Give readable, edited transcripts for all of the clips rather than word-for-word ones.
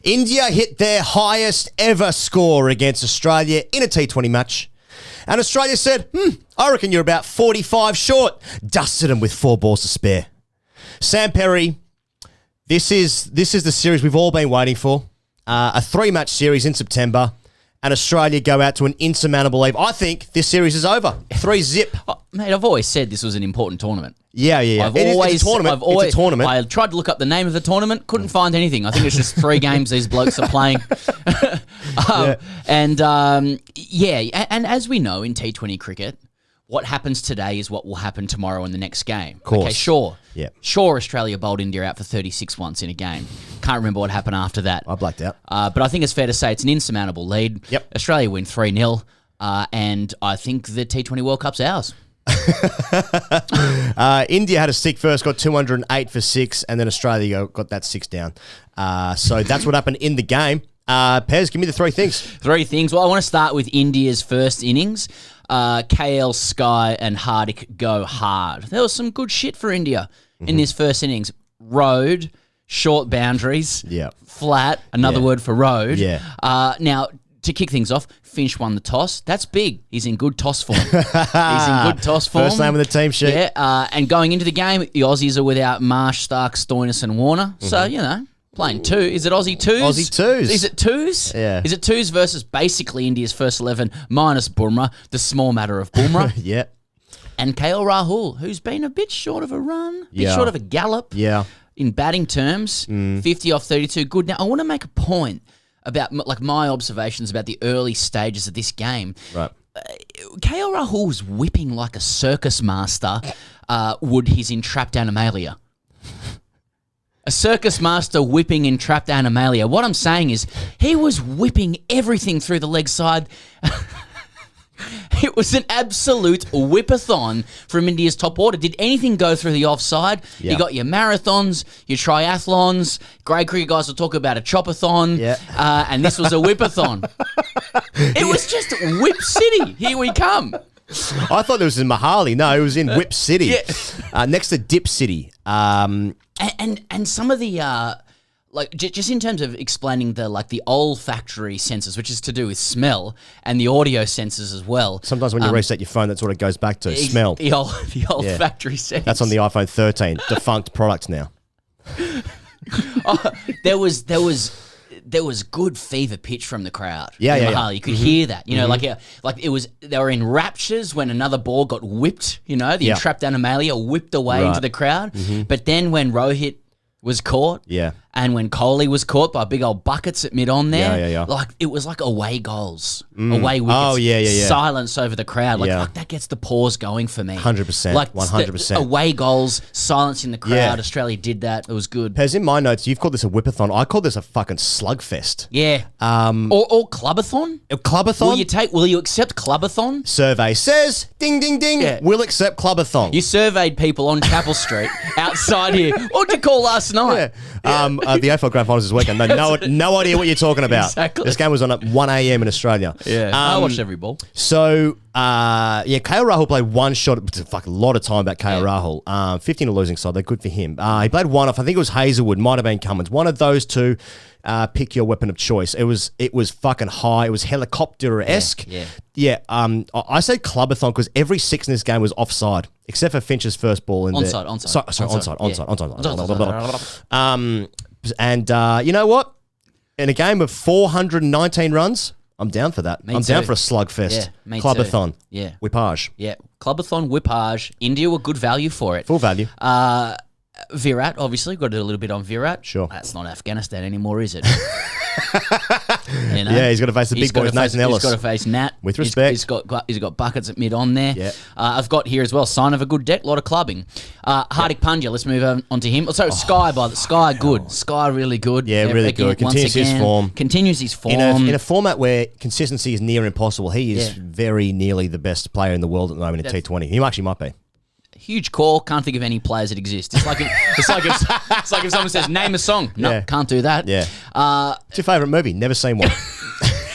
India hit their highest ever score against Australia in a T20 match. And Australia said, I reckon you're about 45 short. Dusted them with 4 balls to spare. Sam Perry, this is the series we've all been waiting for. A 3-match series in September. And Australia go out to an insurmountable lead. I think this series is over. 3-zip. Oh, mate, I've always said this was an important tournament. Yeah. It's a tournament. It's a tournament. I tried to look up the name of the tournament, couldn't find anything. I think it's just 3 games these blokes are playing. And as we know in T20 cricket, what happens today is what will happen tomorrow in the next game. Of course. Okay, sure. Yeah. Sure, Australia bowled India out for 36 once in a game. Can't remember what happened after that. I blacked out. But I think it's fair to say it's an insurmountable lead. Yep. Australia win 3-0. And I think the T20 World Cup's ours. India had a stick first, got 208 for 6, and then Australia got that 6 down. So that's what happened in the game. Pez, give me the 3 things. 3 things. Well, I want to start with India's first innings. KL, Sky, and HARDIK go hard. There was some good shit for India in this first innings. Road, short boundaries, flat, another word for road. Yeah. Now, to kick things off, Finch won the toss. That's big. He's in good toss form. He's in good toss form. First name of the team sheet. Yeah, and going into the game, the Aussies are without Marsh, Stark, Stoinis, and Warner. So, playing 2. Is it Aussie 2s? Aussie 2s. Is it 2s? Yeah. Is it 2s versus basically India's first 11 minus Bumrah, the small matter of Bumrah? Yeah. And KL Rahul, who's been a bit short of a run, a bit short of a gallop. Yeah. In batting terms, 50 off 32, good. Now, I want to make a point about my observations about the early stages of this game. Right. KL Rahul was whipping like a circus master would his entrapped Animalia. A circus master whipping entrapped Animalia. What I'm saying is he was whipping everything through the leg side. It was an absolute whip-a-thon from India's top order. Did anything go through the offside? Yeah. You got your marathons, your triathlons. Grade cricket guys will talk about a chopathon. Yeah. And this was a whip-a-thon. It was just Whip City. Here we come. I thought it was in Mohali. No, it was in Whip City. Yeah. Next to Dip City. And some of the... just in terms of explaining the olfactory senses, which is to do with smell, and the audio senses as well. Sometimes when you reset your phone, that's what it goes back to. Smell. The olfactory sense. That's on the iPhone 13. Defunct product now. There was good fever pitch from the crowd. Yeah. You could hear that. It was. They were in raptures when another ball got whipped. The entrapped Animalia whipped away into the crowd. But then when Rohit was caught. Yeah. And when Kohli was caught by big old buckets at mid-on there. Yeah. It was like away goals. Away wickets. Oh, yeah. Silence over the crowd. That gets the pause going for me. 100%. 100%. Away goals, silence in the crowd. Yeah. Australia did that. It was good. Pez, in my notes, you've called this a whip-a-thon. I called this a fucking slugfest. Yeah. Or clubathon. A clubathon? Will you accept clubathon? Survey says, ding, ding, ding, we'll accept clubathon. You surveyed people on Chapel Street outside here. What'd you call last night? The AFL Grand Finals this weekend. No idea what you're talking about. Exactly. This game was on at 1 a.m. in Australia. Yeah, I watched every ball. So, KL Rahul played one shot. It's a fucking lot of time about KL Rahul. 15 to losing side. They're good for him. He played one off. I think it was Hazelwood. Might have been Cummins. One of those two. Pick your weapon of choice. It was fucking high. It was helicopter-esque. Yeah. I said clubathon because every 6 in this game was offside, except for Finch's first ball in onside. And you know what? In a game of 419 runs, I'm down for that. I'm down for a slugfest. Yeah, me clubathon. Too. Yeah. Whippage. Yeah. Clubathon, whippage. India were good value for it. Full value. Virat, obviously, got to do a little bit on Virat. Sure. That's not Afghanistan anymore, is it? Yeah, he's got to face the big boys, Nathan Ellis. He's got to face Nat. With respect. He's got buckets at mid-on there. Yeah. I've got here as well, sign of a good deck, a lot of clubbing. Hardik Pandya, let's move on to him. So Sky, good. Sky really good. Yeah, really good. Continues his form. Continues his form. In a format where consistency is near impossible, he is very nearly the best player in the world at the moment in T20. He actually might be. Huge call. Can't think of any players that exist. It's like if someone says name a song. No, can't do that. Yeah. What's your favourite movie? Never seen one.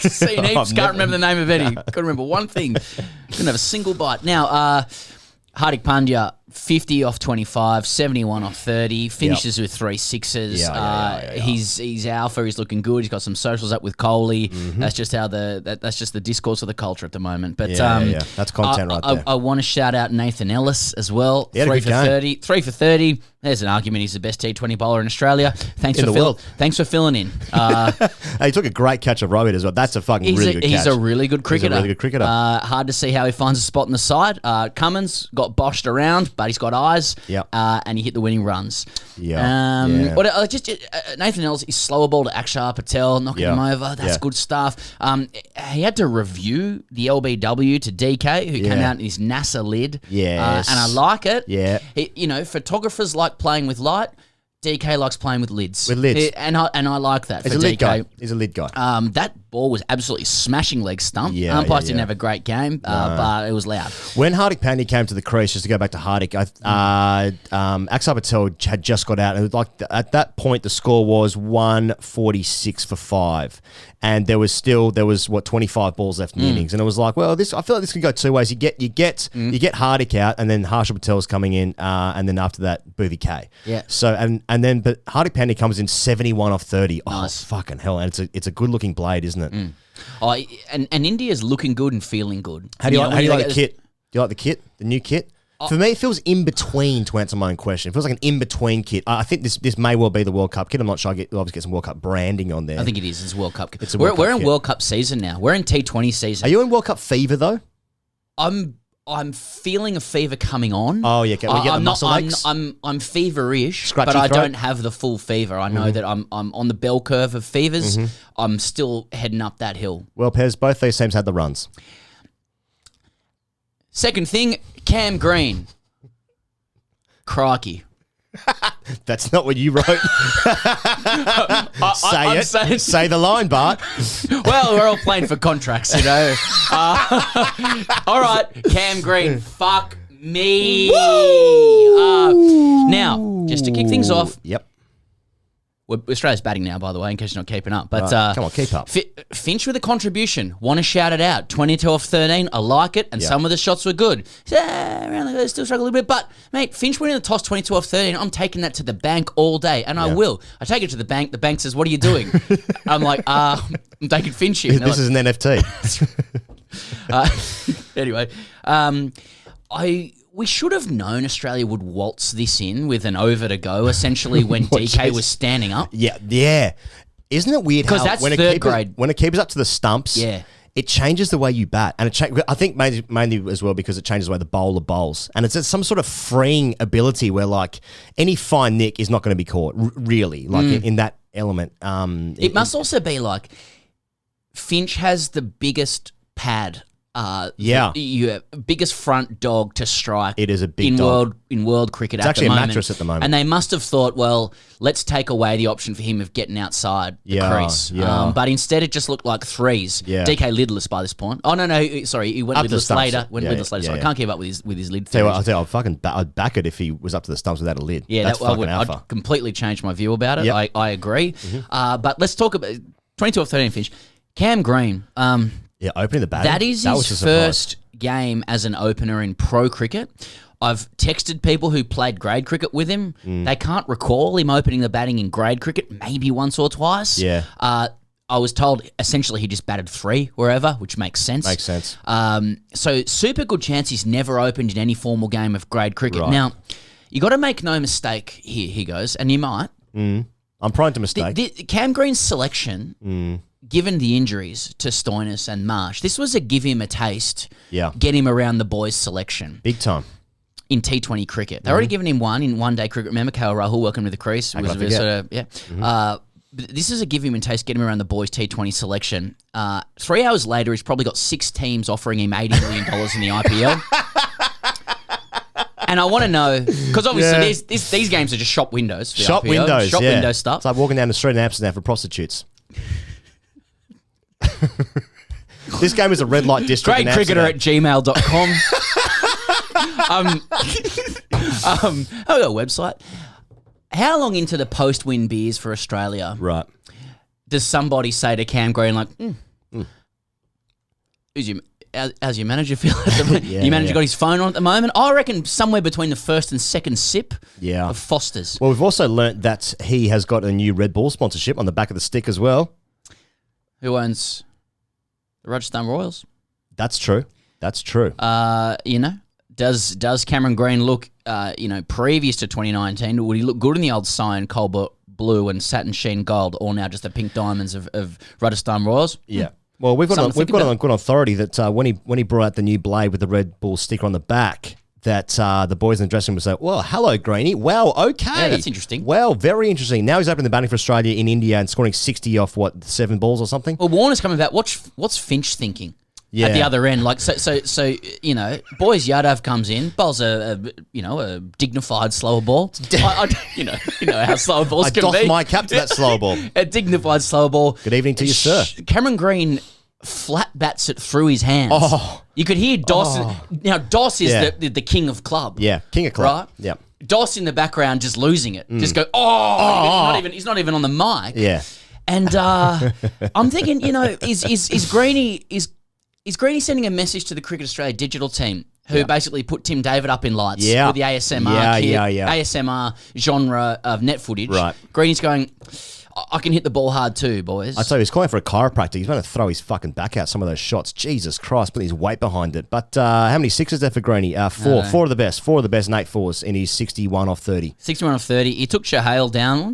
Seen heaps. Can't remember the name of any. Couldn't remember one thing. Couldn't have a single bite. Now, Hardik Pandya 50 off 25, 71 off 30, finishes with 3 sixes. He's alpha, he's looking good. He's got some socials up with Coley. That's just how that's just the discourse of the culture at the moment. But that's content right there. I want to shout out Nathan Ellis as well. 3 for 30. 3 for 30. There's an argument he's the best T20 bowler in Australia. Thanks for filling in. He took a great catch of Rohit as well. That's a fucking really good catch. He's a really good cricketer. He's a really good cricketer. Hard to see how he finds a spot in the side. Cummins got boshed around, but he's got eyes. Yep. And he hit the winning runs. Yeah. Nathan Ellis is slower ball to Akshar Patel, knocking him over. That's good stuff. He had to review the LBW to DK, who came out in his NASA lid. Yes. And I like it. Yeah. Photographers like playing with light. DK likes playing with lids. And I like that. He's a lid guy. He's a lid guy. That ball was absolutely smashing leg stump. Umpires didn't have a great game, but it was loud. When HARDIK Pandey came to the crease, just to go back to HARDIK, Akshar Patel had just got out, and it was like at that point the score was 146 for 5, and there was 25 balls left in the innings, and it was like, well, I feel like this can go two ways. You get HARDIK out, and then Harshal Patel's coming in, and then after that, Bhuvi K. Yeah. So but HARDIK Pandey comes in 71 off 30. Nice. Oh fucking hell! And it's a good looking blade, isn't it? Oh, and India's looking good and feeling good. How do you like the kit? Do you like the kit? The new kit? For me, it feels in between, to answer my own question. It feels like an in-between kit. I think this may well be the World Cup kit. I'm not sure. We'll obviously get some World Cup branding on there. I think it is. It's World Cup. We're in World Cup season now. We're in T20 season. Are you in World Cup fever, though? I'm feeling a fever coming on. Oh yeah, can we get the muscle aches? I'm feverish, Scratchy but I throat? don't have the full fever. I know that I'm on the bell curve of fevers. I'm still heading up that hill. Well, Pez, both these teams had the runs. Second thing, Cam Green. Crikey. That's not what you wrote. Say the line, Bart. Well, we're all playing for contracts, you know. All right, Cam Green, fuck me. Now, just to kick things off. Yep. Australia's batting now, by the way, in case you're not keeping up. But come on, keep up. Finch with a contribution. Want to shout it out. 22 off 13. I like it, and some of the shots were good. Around the still struggle a little bit, but mate, Finch winning the toss 22 off 13. I'm taking that to the bank all day, and I will. I take it to the bank. The bank says, "What are you doing?" I'm like, I'm taking Finch here. This is an NFT. Anyway, we should have known Australia would waltz this in with an over to go, essentially, when DK was standing up. Yeah. Isn't it weird? Because that's third grade. When it keeps up to the stumps, it changes the way you bat. And I think mainly as well because it changes the way the bowler bowls. And it's some sort of freeing ability where, like, any fine nick is not going to be caught, really, like in that element. It must also be like Finch has the biggest pad. Biggest front dog to strike. It is a big dog in world cricket. It's actually a mattress at the moment, and they must have thought, well, let's take away the option for him of getting outside the crease. But instead, it just looked like threes. DK lidless by this point. Oh no, sorry, he went lidless later. So I can't keep up with his lid. I'd back it if he was up to the stumps without a lid. Yeah, I'd completely change my view about it. Yep. I agree. But let's talk about 22 off 13 Finch. Cam Green. Opening the batting. That is his first game as an opener in pro cricket. I've texted people who played grade cricket with him. They can't recall him opening the batting in grade cricket, maybe once or twice. Yeah. I was told essentially he just batted 3 wherever, which makes sense. Makes sense. So super good chance he's never opened in any formal game of grade cricket. Right. Now, you got to make no mistake here, he goes, and you might. I'm prone to mistake. Cam Green's selection... Given the injuries to Stoinis and Marsh, this was a give him a taste, get him around the boys' selection. Big time. In T20 cricket. They've already given him one in one-day cricket. Remember KL Rahul, welcome to the crease. This is a give him a taste, get him around the boys' T20 selection. 3 hours later, he's probably got 6 teams offering him $80 million in the IPL. And I want to know, because obviously these games are just shop windows. Shop windows, Shop window stuff. It's like walking down the street in Amsterdam for prostitutes. This game is a red light district. GreatCricketer@gmail.com. I've got a website. How long into the post-win beers for Australia does somebody say to Cam Green, like, how's your manager feel at the moment? Your manager got his phone on at the moment? I reckon somewhere between the first and second sip of Foster's. Well, we've also learnt that he has got a new Red Bull sponsorship on the back of the stick as well. Who owns the Rajasthan Royals? That's true. That's true. Does Cameron Green look, previous to 2019, would he look good in the old cyan, cobalt blue and satin sheen gold, or now just the pink diamonds of Rajasthan Royals? Yeah. Well, we've got on good authority that when he brought out the new blade with the Red Bull sticker on the back, that the boys in the dressing room would say, well, hello, Greenie. Well, okay. Yeah, that's interesting. Well, very interesting. Now he's opening the batting for Australia in India and scoring 60 off, 7 balls or something? Well, Warner's coming back. What's Finch thinking? Yeah. At the other end, boys Yadav comes in, bowls a dignified slower ball. You know how slower balls can be. I doff my cap to that slower ball. A dignified slower ball. Good evening to you, sir. Cameron Green flat bats it through his hands. Oh. You could hear Doss. Now Doss is the king of club. Yeah, king of club. Right? Yeah. Doss in the background just losing it. Just go, he's not even on the mic. Yeah. And I'm thinking, is Greenie sending a message to the Cricket Australia digital team, who basically put Tim David up in lights with the ASMR ASMR genre of net footage? Right. Greenie's going, I can hit the ball hard too, boys. I tell you, he's calling for a chiropractor. He's going to throw his fucking back out some of those shots. Jesus Christ, putting his weight behind it. But how many sixes there for Greenie? Four. No. Four of the best. 8 fours in his 61 off 30. 61 off 30. He took Shahale down.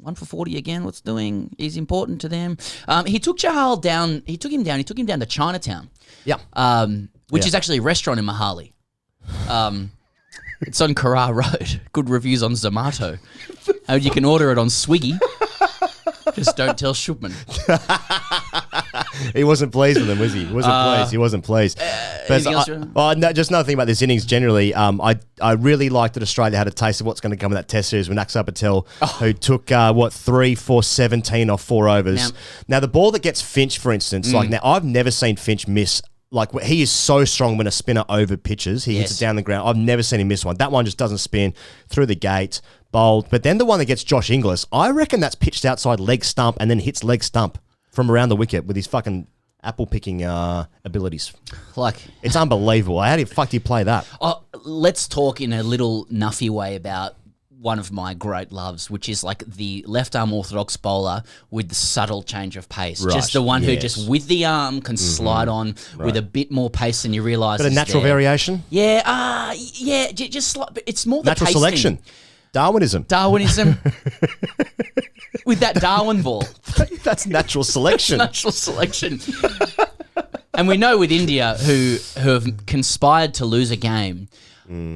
1 for 40 again. What's doing is important to them. He took Chahal down. He took him down to Chinatown. Yeah. Which is actually a restaurant in Mohali. It's on Carrar Road. Good reviews on Zomato. You can order it on Swiggy. Just don't tell Shubman. He wasn't pleased with him, was he? He wasn't pleased. Just another thing about this innings generally. I really liked that Australia had a taste of what's going to come in that Test series with Akshar Patel, who took 3 for 17 off 4 overs. Now the ball that gets Finch, for instance, I've never seen Finch miss. He is so strong when a spinner over pitches. He hits it down the ground. I've never seen him miss one. That one just doesn't spin through the gate, bowled. But then the one that gets Josh Inglis, I reckon that's pitched outside leg stump and then hits leg stump from around the wicket with his fucking apple-picking abilities. It's unbelievable. How the fuck do you play that? Let's talk in a little nuffy way about one of my great loves, which is the left-arm orthodox bowler with the subtle change of pace. Right. Just the one who just with the arm can slide on with a bit more pace than you realise. But a natural variation? Yeah, it's more the natural selection. Thing. Darwinism. With that Darwin ball. That's natural selection. Natural selection. And we know with India, who have conspired to lose a game,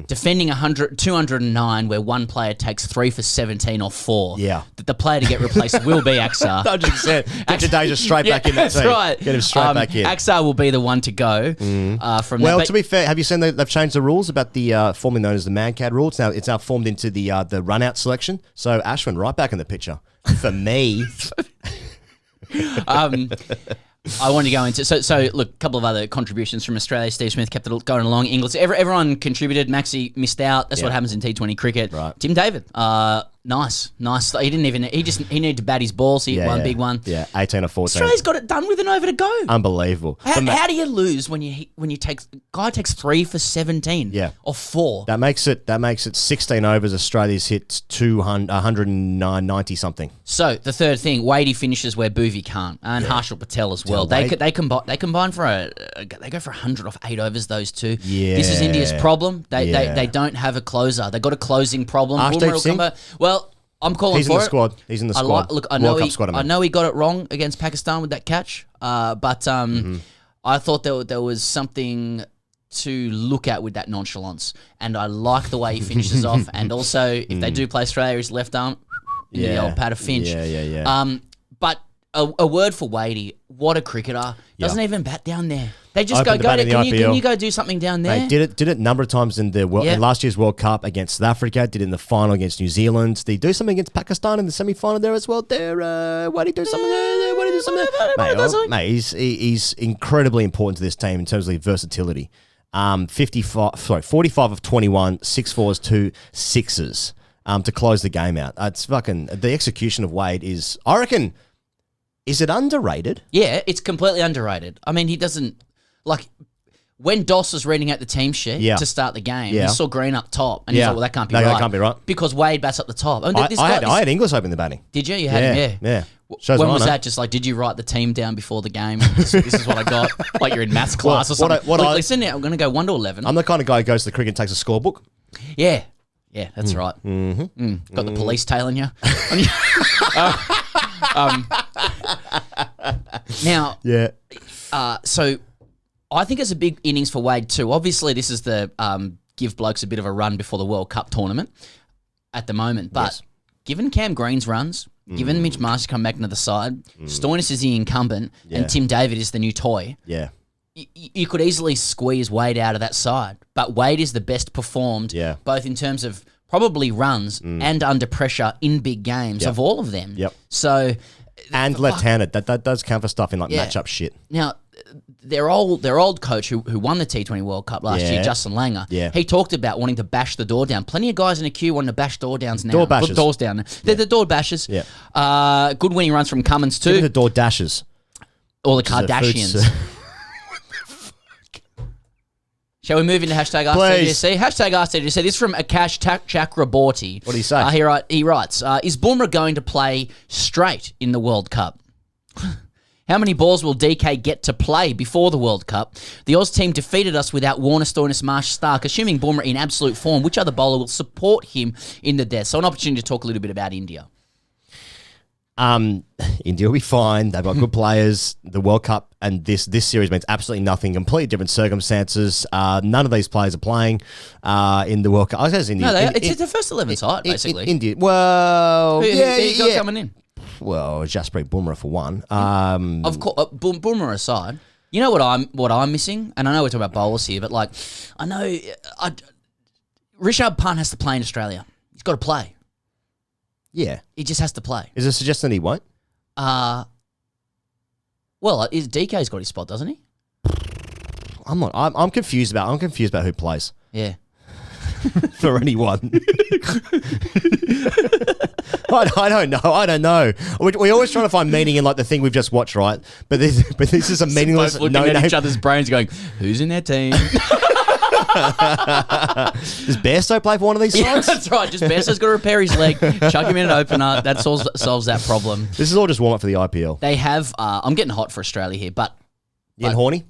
defending 209 where one player takes 3 for 17 or 4. Yeah. That the player to get replaced will be Akshar. 100%. Get Jadeja straight back in that team. That's right. Get him straight back in. Akshar will be the one to go from Well, to be fair, have you seen they've changed the rules about the formerly known as the man-cad rule? It's now formed into the run-out selection. So Ashwin right back in the picture. For me. I wanted to go into so look, a couple of other contributions from Australia. Steve Smith kept it going along. English, everyone contributed. Maxi missed out. That's what happens in T20 cricket. Right. Tim David, nice. He he needed to bat his balls. He hit one big one. Yeah, 18 or 14. Australia's got it done with an over to go. Unbelievable. How do you lose when you take guy takes 3 for 17? Yeah, or 4. That makes it 16 overs. Australia's hit 190 something. So the third thing, Wadey finishes where Bhuvi can't, and Harshal Patel as well. They combine for they go for 100 off 8 overs. Those two. Yeah. This is India's problem. They don't have a closer. They got a closing problem. Well, I'm calling He's for in it. the squad. He's in the squad. I know he got it wrong against Pakistan with that catch, but I thought there was something to look at with that nonchalance, and I like the way he finishes off. And also, if they do play Australia, his left arm, the old Pat of Finch. Yeah. But a word for Wadey. What a cricketer! Doesn't even bat down there. They just go there. Can you go do something down there? They did it a number of times in in last year's World Cup against South Africa. Did it in the final against New Zealand. Did he do something against Pakistan in the semi-final there as well? Why did he do something there? Why did he do something there? He's incredibly important to this team in terms of versatility. 45 of 21, 6 fours, 2 sixes to close the game out. It's fucking the execution of Wade is, I reckon. Is it underrated? Yeah, it's completely underrated. I mean, he doesn't. Like, when Doss was reading out the team sheet to start the game, he saw Green up top, and he thought, well, that can't be right. That can't be right. Because Wade bats up the top. I had Inglis opening the batting. Did you? You had him, Yeah. When was that? Just like, did you write the team down before the game? This is what I got. Like you're in maths class or something. Listen, I'm going to go 1 to 11. I'm the kind of guy who goes to the cricket and takes a scorebook. Yeah. Yeah, that's right. Got the police tailing you. Now, so I think it's a big innings for Wade too. Obviously, this is the give blokes a bit of a run before the World Cup tournament at the moment. But given Cam Green's runs, given Mitch Marsh come back into the side, Stoinis is the incumbent, and Tim David is the new toy. Yeah. You could easily squeeze Wade out of that side. But Wade is the best performed, both in terms of probably runs and under pressure in big games of all of them. Yep. So, and left-handed. That does count for stuff in like match-up shit. Now, their old coach who won the T20 World Cup last year, Justin Langer, he talked about wanting to bash the door down. Plenty of guys in the queue wanting to bash door downs now. Door bashers. Doors down. They're the door bashers. Yeah. Good winning runs from Cummins too. Even the door dashers. Or the Kardashians. Shall we move into hashtag ASKTGC? Hashtag ASKTGC. This is from Akash Chakraborty. What do you say? He writes, is Bumrah going to play straight in the World Cup? How many balls will DK get to play before the World Cup? The Oz team defeated us without Warner, Stoinis, Marsh, Stark. Assuming Bumrah in absolute form, which other bowler will support him in the death? So an opportunity to talk a little bit about India. India will be fine. They've got good players. The World Cup and this series means absolutely nothing. Completely different circumstances. None of these players are playing in the World Cup. I guess India. No, it's the first 11 side, basically. India. Well, who you got coming in? Well, Jasprit Bumrah for one. Of course, Bumrah aside, you know what I'm missing, and I know we're talking about bowlers here, but like, I know Rishabh Pant has to play in Australia. He's got to play. Yeah. He just has to play. Is there a suggestion he won't? Well, DK's got his spot, doesn't he? I'm confused about who plays. Yeah. For anyone. I don't know. We're always trying to find meaning in like the thing we've just watched, right? But this is a meaningless both looking at each other's brains going, who's in their team? Does Bairstow play for one of these sides? Yeah, that's right. Just Bairstow's got to repair his leg, chuck him in an opener. That solves that problem. This is all just warm up for the IPL. They have. I'm getting hot for Australia here, but you getting horny?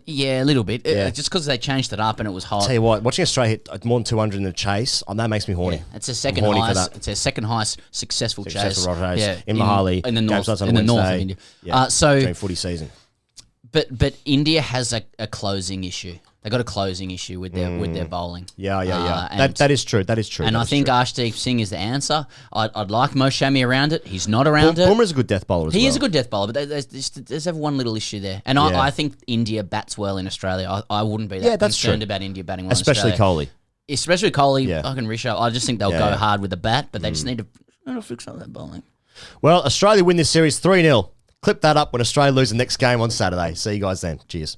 Yeah, a little bit. Just because they changed it up and it was hot. Tell you what, watching Australia hit more than 200 in the chase, that makes me horny. Yeah, it's a second highest. It's a second highest successful chase. Yeah, in Mohali, in the north of India. Yeah, so during footy season. But India has a closing issue. They got a closing issue with their bowling. Yeah. That is true. And I think Arshdeep Singh is the answer. I'd like Mo Shami around it. He's not around it. Bumrah's a good death bowler as well. He is a good death bowler, but there's one little issue there. And I think India bats well in Australia. I wouldn't be that concerned about India batting well Especially in Australia. Kohli. Especially Kohli. I can Rishabh. I just think they'll go hard with the bat, but they just need to fix up that bowling. Well, Australia win this series 3-0. Clip that up when Australia lose the next game on Saturday. See you guys then. Cheers.